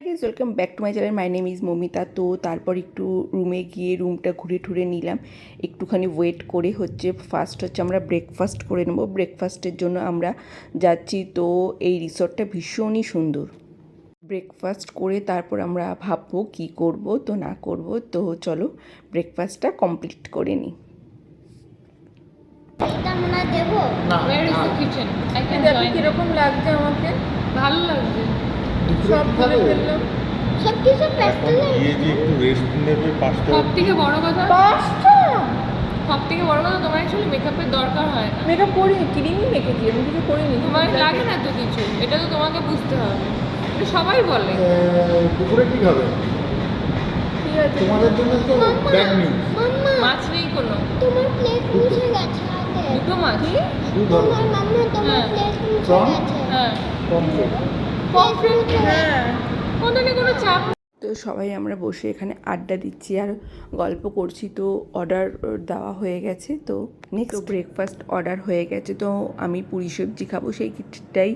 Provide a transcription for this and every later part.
Guys welcome back to my channel. My name is Mamita. তো তারপর একটু রুমে গিয়ে রুমটা ঘুরে ঠুরে নিলাম, একটুখানি ওয়েট করে ফার্স্ট হচ্ছে আমরা ব্রেকফাস্ট করে নেবো। ব্রেকফাস্টের জন্য আমরা যাচ্ছি। তো এই রিসর্টটা ভীষণই সুন্দর। ব্রেকফাস্ট করে তারপর আমরা ভাববো কী করব তো না করব। তো চলো ব্রেকফাস্টটা কমপ্লিট করে নিই। কিরকম লাগছে আমাকে? ভালো লাগছে, সব বলে ফেললাম। সব কিছু এখন গিয়ে যে একটু রেস্ট নেবে 5টা সব থেকে বড় কথা, তোমার অ্যাকচুয়ালি মেকআপের দরকার হয় না। মেকআপ করিনি, ক্রিমই মেখেছি, আমি কিছু করিনি। তোমার লাগে না তো কিছু, এটা তো তোমাকে বুঝতে হবে। এটা সবাই বলে। দুপুরে কি খাবে? ঠিক আছে, তোমাদের জন্য তো ব্যাড নিউজ। মাম্মা মাছ নেই কোনো। তোমার প্লেট মুছে গেছে আগে। দুটো মাছ। শুধু ধরো তোমার মাম্মা তোমার হ্যাঁ। প্লেট মুছে From? গেছে। হ্যাঁ, কমপ্লিট। হ্যাঁ, ওখানে কোনো চাপ। তো সবাই আমরা বসে এখানে আড্ডা দিচ্ছি আর গল্প করছি। তো অর্ডার দেওয়া হয়ে গেছে। তো নেক্সট ব্রেকফাস্ট অর্ডার হয়ে গেছে। তো আমি পুরি সবজি খাবো সেইটাই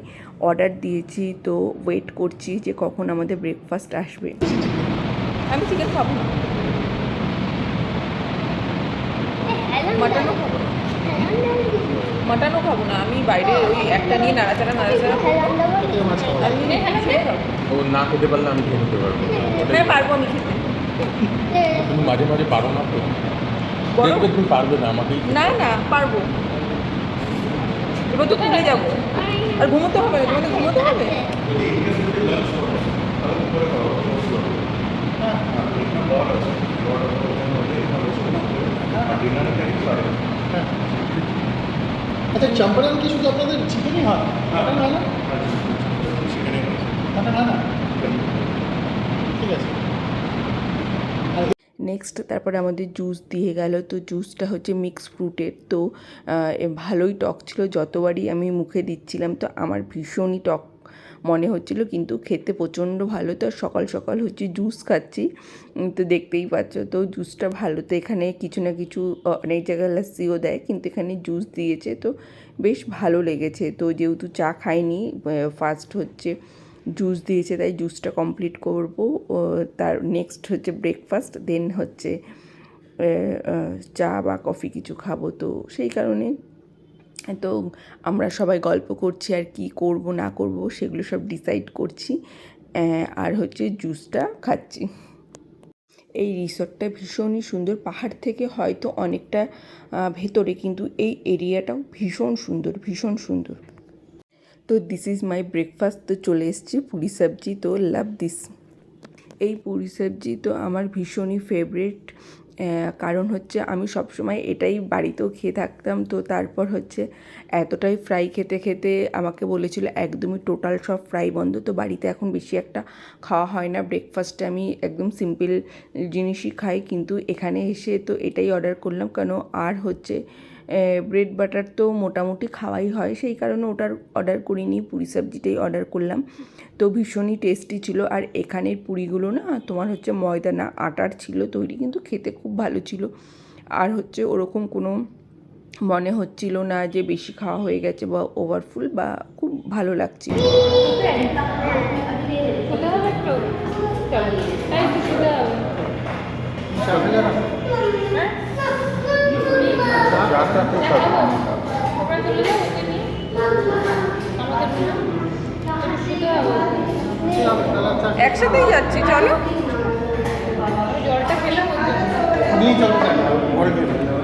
অর্ডার দিয়েছি। তো ওয়েট করছি যে কখন আমাদের ব্রেকফাস্ট আসবে। আমি চিকেন খাবো না, মাটনও খাবো না, মাটনও খাবো না। আমি বাইরে ওই একটা নিয়ে নাড়াচাড়া খাবো। আমি খেয়ে খাবো। ও না খেতে পারলে আমি খেয়ে নিতে পারবো। হ্যাঁ, পারবো আমি খেতে। তুমি মাঝে মাঝে পারো না তো? দেখবে তুমি পারবে না আমাকে। না না, পারবো। এবার তো ভুলে যাবো আর ঘুমোতে হবে। তোমাদের ঘুমোতে হবে। আচ্ছা, চম্পারণ কি শুধু আপনাদের চিকেনই হয়? মাটন হয় না? মাটন হয় না? ঠিক আছে। নেক্সট তারপরে আমাদের জুস দিয়ে গেল। তো জুসটা হচ্ছে মিক্স ফ্রুটের। তো ভালোই টক ছিল, যতবারই আমি মুখে দিচ্ছিলাম তো আমার ভীষণই টক মনে হচ্ছিল, কিন্তু খেতে প্রচণ্ড ভালো। তো সকাল সকাল হচ্ছে জুস খাচ্ছি, তো দেখতেই পাচ্ছ। তো জুসটা ভালো। তো এখানে কিছু না কিছু অনেক জায়গায় লাস্সিও দেয়, কিন্তু এখানে জুস দিয়েছে তো বেশ ভালো লেগেছে। তো যেহেতু চা খাইনি, ফার্স্ট হচ্ছে জুস দিয়েছে তাই জুসটা কমপ্লিট করব। তার নেক্সট হচ্ছে ব্রেকফাস্ট, দেন হচ্ছে চা বা কফি কিছু খাবো। তো সেই কারণে তো আমরা সবাই গল্প করছি আর কি করব না করব সেগুলো সব ডিসাইড করছি, আর হচ্ছে জুসটা খাচ্ছি। এই রিসর্টটা ভীষণই সুন্দর, পাহাড় থেকে হয়তো অনেকটা ভেতরে, কিন্তু এই এরিয়াটাও ভীষণ সুন্দর, ভীষণ সুন্দর। তো দিস ইজ মাই ব্রেকফাস্ট। তো চলে এসেছি পুরি সবজি। তো লাভ দিস। এই পুরি সবজি তো আমার ভীষণই ফেভারিট, কারণ হচ্ছে আমি সবসময় এটাই বাড়িতেও খেয়ে থাকতাম। তো তারপর হচ্ছে এতটাই ফ্রাই খেতে খেতে আমাকে বলেছিল একদমই টোটাল সব ফ্রাই বন্ধ। তো বাড়িতে এখন বেশি একটা খাওয়া হয় না। ব্রেকফাস্টে আমি একদম সিম্পল জিনিসই খাই, কিন্তু এখানে এসে তো এটাই অর্ডার করলাম। কেন আর হচ্ছে ব্রেড বাটার তো মোটামুটি খাওয়াই হয়, সেই কারণে ওটার অর্ডার করিনি, পুরি সবজিটাই অর্ডার করলাম। তো ভীষণই টেস্টি ছিল। আর এখানের পুরিগুলো না তোমার হচ্ছে ময়দা না আটার ছিল তৈরি, কিন্তু খেতে খুব ভালো ছিল। আর হচ্ছে ওরকম কোনো মনে হচ্ছিল না যে বেশি খাওয়া হয়ে গেছে বা ওভারফুল, বা খুব ভালো লাগছিল। একসাথেই যাচ্ছি, চলো। জলটা খেলাম নিয়ে চলো, পরে খেয়ে নেবো।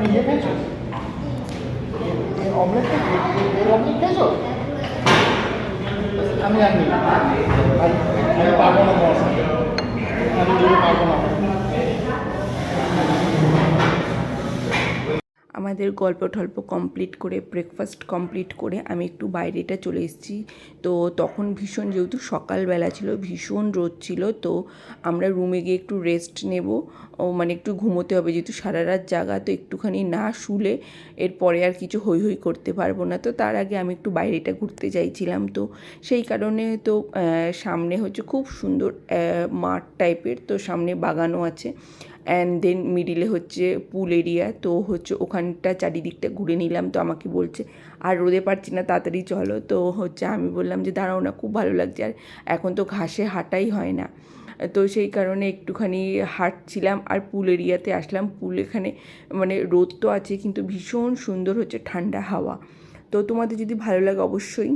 ইয়ে খেয়েছো? অমলেট খেয়েছো? আমি জানি আমি পারবো না, আমি পারবো না। আমাদের গল্প টল্প কমপ্লিট করে ব্রেকফাস্ট কমপ্লিট করে আমি একটু বাইরেটা চলে এসেছি। তো তখন ভীষণ, যেহেতু সকালবেলা ছিল, ভীষণ রোদ ছিল। তো আমরা রুমে গিয়ে একটু রেস্ট নেব, মানে একটু ঘুমোতে হবে, যেহেতু সারা রাত জাগা। তো একটুখানি না শুলে এরপরে আর কিছু হই হই করতে পারবো না। তো তার আগে আমি একটু বাইরেটা ঘুরতে চাইছিলাম। তো সেই কারণে তো সামনে হচ্ছে খুব সুন্দর মাঠ টাইপের, তো সামনে বাগানও আছে। অ্যান্ড দেন মিডিলে হচ্ছে পুল এরিয়া। তো হচ্ছে ওখানটা চারিদিকটা ঘুরে নিলাম। তো আমাকে বলছে আর রোদে পারছি না, তাড়াতাড়ি চলো। তো হচ্ছে আমি বললাম যে দাঁড়াও না, খুব ভালো লাগছে, আর এখন তো ঘাসে হাঁটাই হয় না। তো সেই কারণে একটুখানি হাঁটছিলাম আর পুল এরিয়াতে আসলাম। পুল এখানে মানে রোদ তো আছে কিন্তু ভীষণ সুন্দর হচ্ছে ঠান্ডা হাওয়া। তো তোমাদের যদি ভালো লাগে অবশ্যই